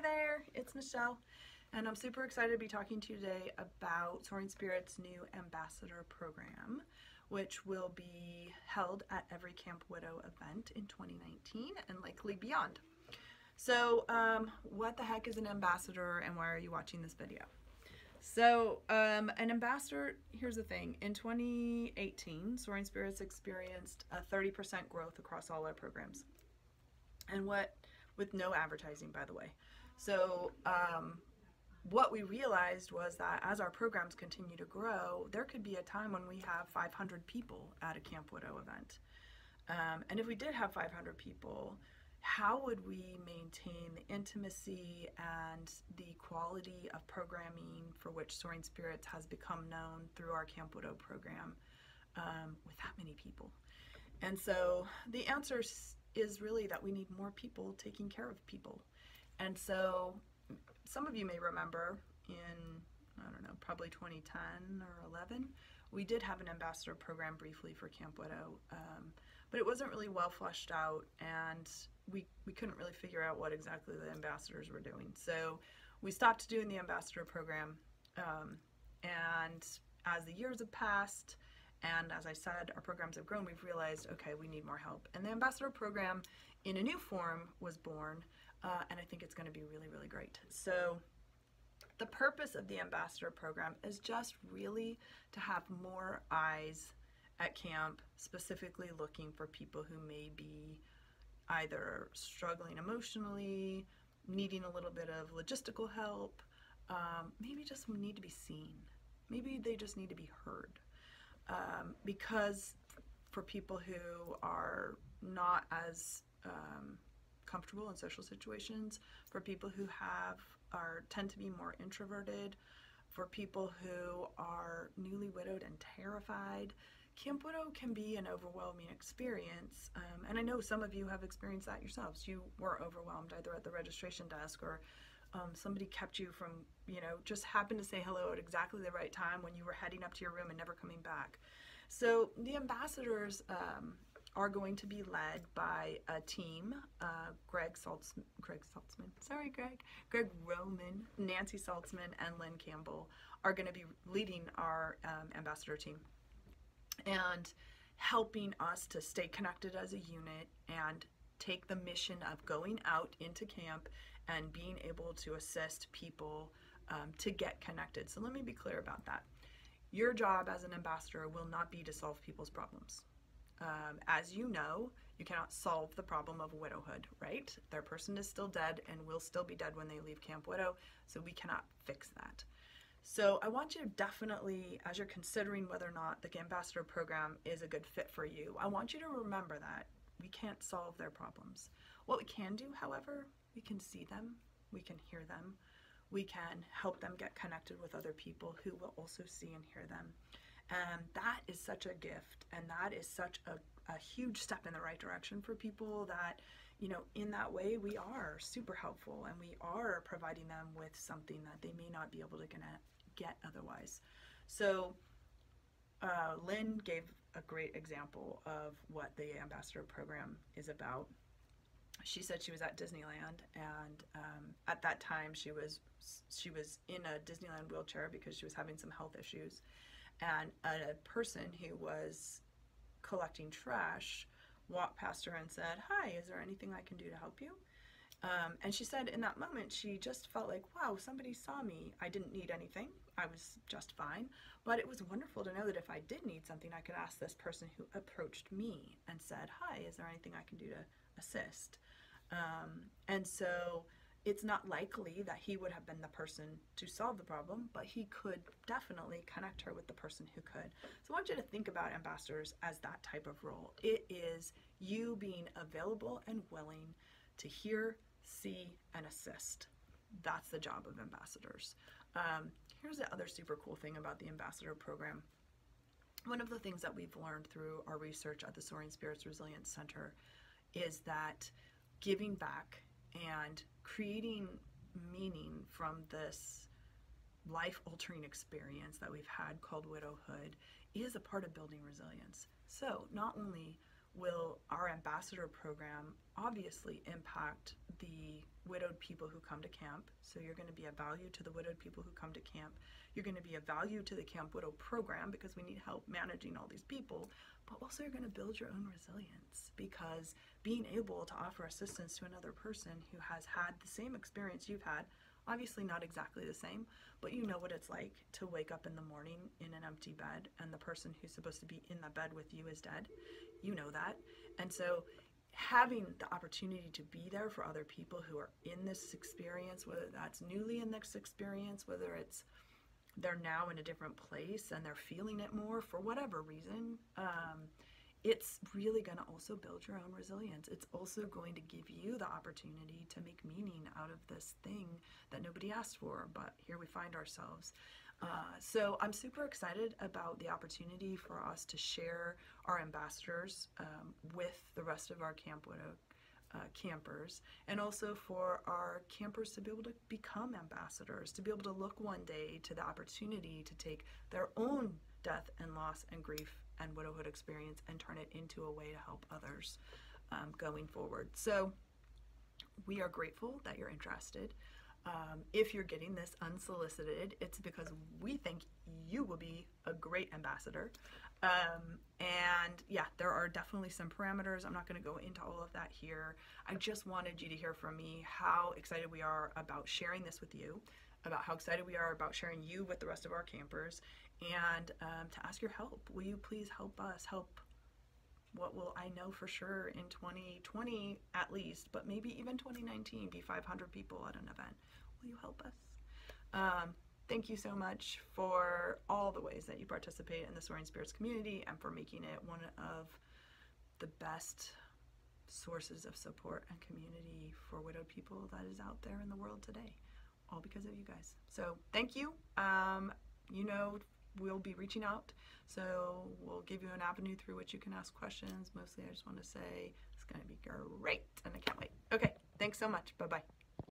there, it's Michelle, and I'm super excited to be talking to you today about Soaring Spirits' new Ambassador Program, which will be held at every Camp Widow event in 2019 and likely beyond. So what the heck is an ambassador and why are you watching this video? So an ambassador, here's the thing, in 2018, Soaring Spirits experienced a 30% growth across all our programs. And with no advertising, by the way. So what we realized was that as our programs continue to grow, there could be a time when we have 500 people at a Camp Widow event. And if we did have 500 people, how would we maintain the intimacy and the quality of programming for which Soaring Spirits has become known through our Camp Widow program with that many people? And so the answer is really that we need more people taking care of people. And so some of you may remember in, I don't know, probably 2010 or 11, we did have an ambassador program briefly for Camp Widow, but it wasn't really well fleshed out, and we couldn't really figure out what exactly the ambassadors were doing. So we stopped doing the ambassador program, and as the years have passed, and as I said, our programs have grown, we've realized, okay, we need more help. And the ambassador program in a new form was born, and I think it's going to be really, really great. So the purpose of the ambassador program is just really to have more eyes at camp, specifically looking for people who may be either struggling emotionally, needing a little bit of logistical help, maybe just need to be seen. Maybe they just need to be heard. Because for people who are not as comfortable in social situations, for people who tend to be more introverted, for people who are newly widowed and terrified, Camp Widow can be an overwhelming experience. And I know some of you have experienced that yourselves. You were overwhelmed either at the registration desk or somebody kept you from, just happened to say hello at exactly the right time when you were heading up to your room and never coming back. So the ambassadors are going to be led by a team. Greg Roman, Nancy Saltzman, and Lynn Campbell are going to be leading our ambassador team and helping us to stay connected as a unit and take the mission of going out into camp and being able to assist people to get connected. So let me be clear about that. Your job as an ambassador will not be to solve people's problems. As you know, you cannot solve the problem of widowhood, right? Their person is still dead and will still be dead when they leave Camp Widow, so we cannot fix that. So I want you to definitely, as you're considering whether or not the ambassador program is a good fit for you, I want you to remember that we can't solve their problems. What we can do, however, we can see them, we can hear them, we can help them get connected with other people who will also see and hear them. And that is such a gift, and that is such a huge step in the right direction for people that, in that way we are super helpful and we are providing them with something that they may not be able to get otherwise. So Lynn gave a great example of what the ambassador program is about. She said she was at Disneyland, and at that time she was in a Disneyland wheelchair because she was having some health issues, and a person who was collecting trash walked past her and said, "Hi, is there anything I can do to help you?" And she said in that moment she just felt like, wow, somebody saw me. I didn't need anything. I was just fine. But it was wonderful to know that if I did need something, I could ask this person who approached me and said, "Hi, is there anything I can do to assist?" And so it's not likely that he would have been the person to solve the problem, but he could definitely connect her with the person who could. So I want you to think about ambassadors as that type of role. It is you being available and willing to hear, see, and assist. That's the job of ambassadors. Here's the other super cool thing about the ambassador program. One of the things that we've learned through our research at the Soaring Spirits Resilience Center is that giving back and creating meaning from this life-altering experience that we've had called widowhood is a part of building resilience. So not only will our ambassador program obviously impact the widowed people who come to camp. So you're going to be a value to the widowed people who come to camp. You're going to be a value to the Camp Widow program because we need help managing all these people, but also you're going to build your own resilience, because being able to offer assistance to another person who has had the same experience you've had, obviously not exactly the same, but you know what it's like to wake up in the morning in an empty bed and the person who's supposed to be in the bed with you is dead. You know that. And so having the opportunity to be there for other people who are in this experience, whether that's newly in this experience, whether it's they're now in a different place and they're feeling it more for whatever reason, it's really going to also build your own resilience. It's also going to give you the opportunity to make meaning out of this thing that nobody asked for, but here we find ourselves. So I'm super excited about the opportunity for us to share our ambassadors with the rest of our Camp Widow campers, and also for our campers to be able to become ambassadors, to be able to look one day to the opportunity to take their own death and loss and grief and widowhood experience and turn it into a way to help others going forward. So we are grateful that you're interested. If you're getting this unsolicited, it's because we think you will be a great ambassador. And yeah, there are definitely some parameters. I'm not going to go into all of that here. I just wanted you to hear from me how excited we are about sharing this with you, about how excited we are about sharing you with the rest of our campers, and to ask your help. Will you please help us help what will, I know for sure in 2020 at least, but maybe even 2019, be 500 people at an event. Will you help us? Thank you so much for all the ways that you participate in the Soaring Spirits community and for making it one of the best sources of support and community for widowed people that is out there in the world today, all because of you guys. So thank you. You know, we'll be reaching out, so we'll give you an avenue through which you can ask questions. Mostly I just want to say it's going to be great and I can't wait. Okay, thanks so much. Bye-bye.